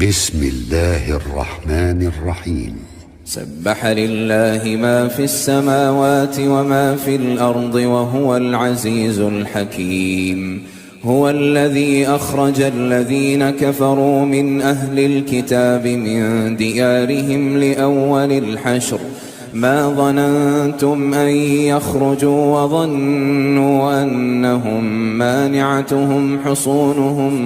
بسم الله الرحمن الرحيم. سبح لله ما في السماوات وما في الأرض وهو العزيز الحكيم. هو الذي أخرج الذين كفروا من أهل الكتاب من ديارهم لأول الحشر ما ظننتم أن يخرجوا وظنوا أنهم مانعتهم حصونهم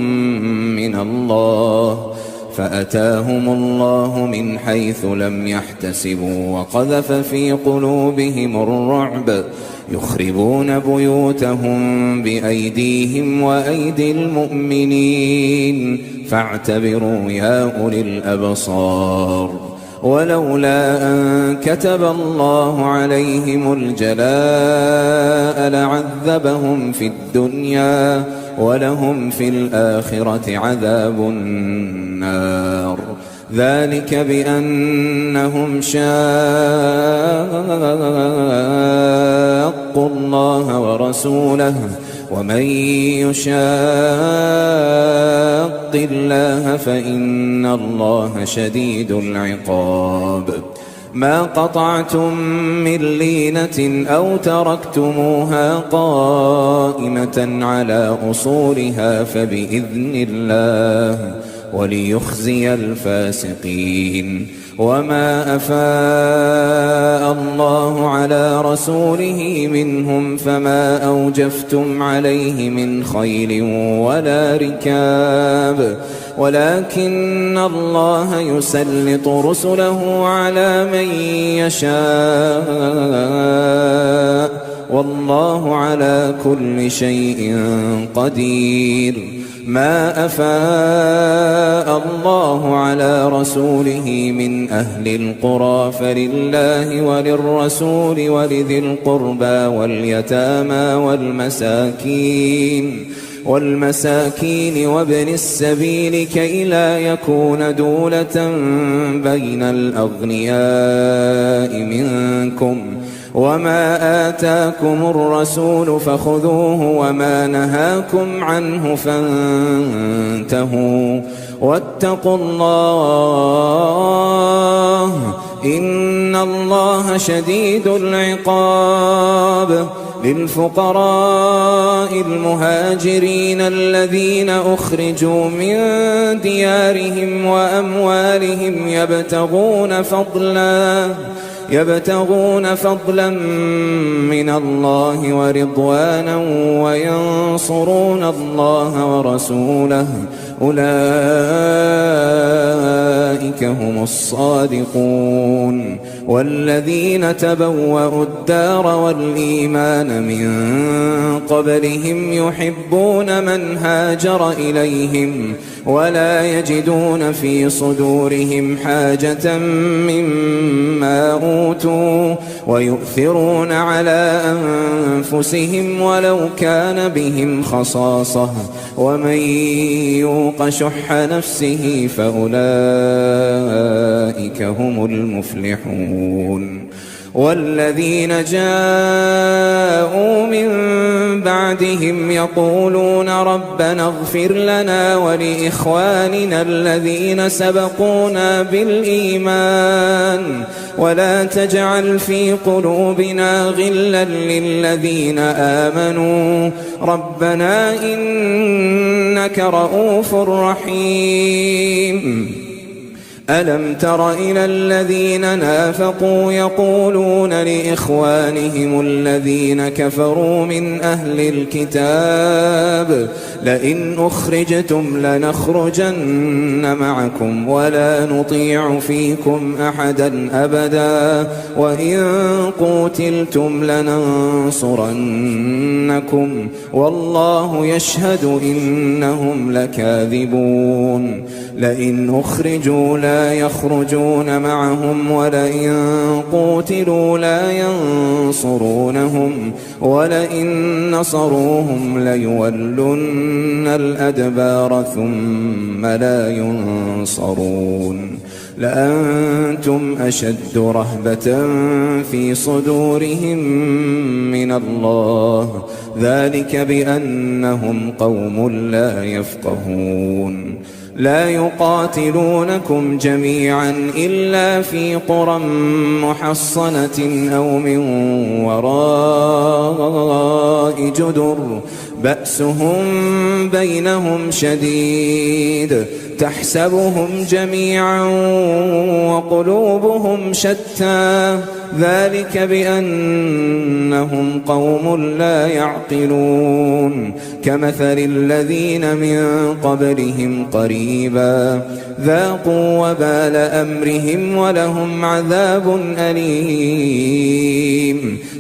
من الله فأتاهم الله من حيث لم يحتسبوا وقذف في قلوبهم الرعب يخربون بيوتهم بأيديهم وأيدي المؤمنين فاعتبروا يا أولي الأبصار. ولولا أن كتب الله عليهم الجلاء لعذبهم في الدنيا ولهم في الآخرة عذاب النار. ذلك بأنهم شاقوا الله ورسوله ومن يشاق الله فإن الله شديد العقاب. ما قطعتم من لينة أو تركتموها قائمة على أصولها فبإذن الله وليخزي الفاسقين. وما أفاء الله على رسوله منهم فما أوجفتم عليه من خيل ولا ركاب ولكن الله يسلط رسله على من يشاء والله على كل شيء قدير. ما أفاء الله على رسوله من أهل القرى فلله وللرسول ولذي القربى واليتامى والمساكين وابن السبيل كي لا يكون دولة بين الأغنياء منكم. وما آتاكم الرسول فخذوه وما نهاكم عنه فانتهوا واتقوا الله إن الله شديد العقاب. للفقراء المهاجرين الذين أخرجوا من ديارهم وأموالهم يبتغون فضلا من الله ورضوانا وينصرون الله ورسوله أولئك هم الصادقون. والذين تبوأوا الدار والإيمان من قبلهم يحبون من هاجر إليهم ولا يجدون في صدورهم حاجة مما أوتوا ويؤثرون على أنفسهم ولو كان بهم خصاصة ومن يوق شح نفسه فأولئك هم المفلحون. والذين جاءوا من بعدهم يقولون ربنا اغفر لنا ولإخواننا الذين سبقونا بالإيمان ولا تجعل في قلوبنا غلا للذين آمنوا ربنا إنك رؤوف رحيم. ألم تر إلى الذين نافقوا يقولون لإخوانهم الذين كفروا من أهل الكتاب لئن أخرجتم لنخرجن معكم ولا نطيع فيكم أحدا أبدا وإن قوتلتم لننصرنكم والله يشهد إنهم لكاذبون. لئن أخرجوا لا يخرجون معهم ولئن قوتلوا لا ينصرونهم ولئن نصروهم ليولن الأدبار ثم لا ينصرون. لأنتم أشد رهبة في صدورهم من الله ذلك بأنهم قوم لا يفقهون. لا يقاتلونكم جميعا إلا في قرى محصنة أو من وراء جدر بأسهم بينهم شديد تحسبهم جميعا وقلوبهم شتى ذلك بأنهم قوم لا يعقلون كمثل الذين من قبلهم قريبا ذاقوا وبال أمرهم ولهم عذاب أليم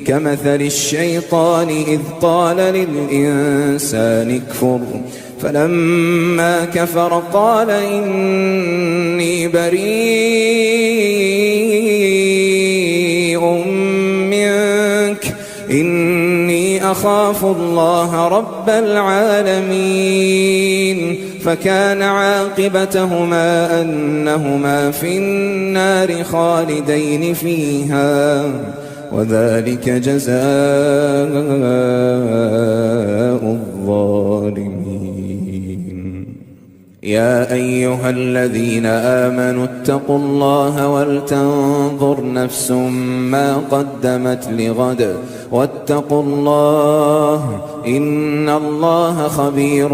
كمثل الشيطان إذ قال للإنسان اكفر فلما كفر قال إني بريء منك إني أخاف الله رب العالمين فكان عاقبتهما أنهما في النار خالدين فيها وذلك جزاء الظالمين. يا أيها الذين آمنوا اتقوا الله ولتنظر نفس ما قدمت لغد واتقوا الله إن الله خبير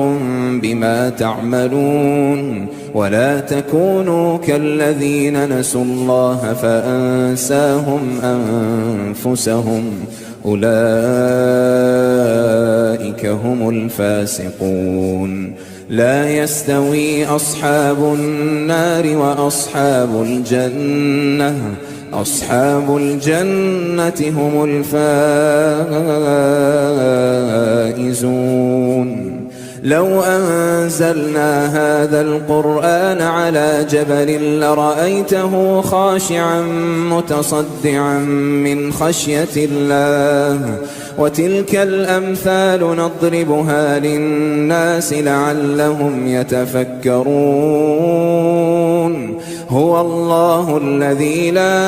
بما تعملون ولا تكونوا كالذين نسوا الله فأنساهم أنفسهم أولئك هم الفاسقون. لا يستوي أصحاب النار وأصحاب الجنة أصحاب الجنة هم الفائزون. لو أنزلنا هذا القرآن على جبل لرأيته خاشعا متصدعا من خشية الله وتلك الأمثال نضربها للناس لعلهم يتفكرون. هو الله الذي لا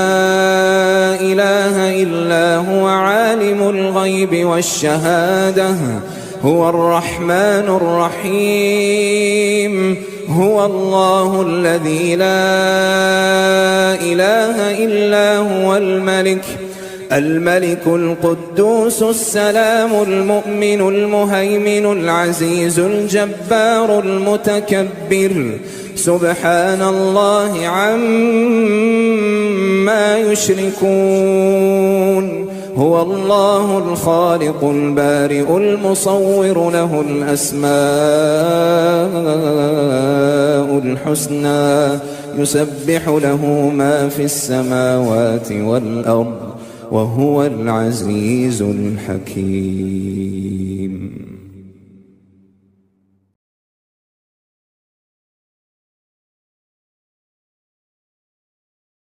إله إلا هو عالم الغيب والشهادة هو الرحمن الرحيم. هو الله الذي لا إله إلا هو الملك القدوس السلام المؤمن المهيمن العزيز الجبار المتكبر سبحان الله عما يشركون. هو الله الخالق البارئ المصور له الأسماء الحسنى يسبح له ما في السماوات والأرض وهو العزيز الحكيم.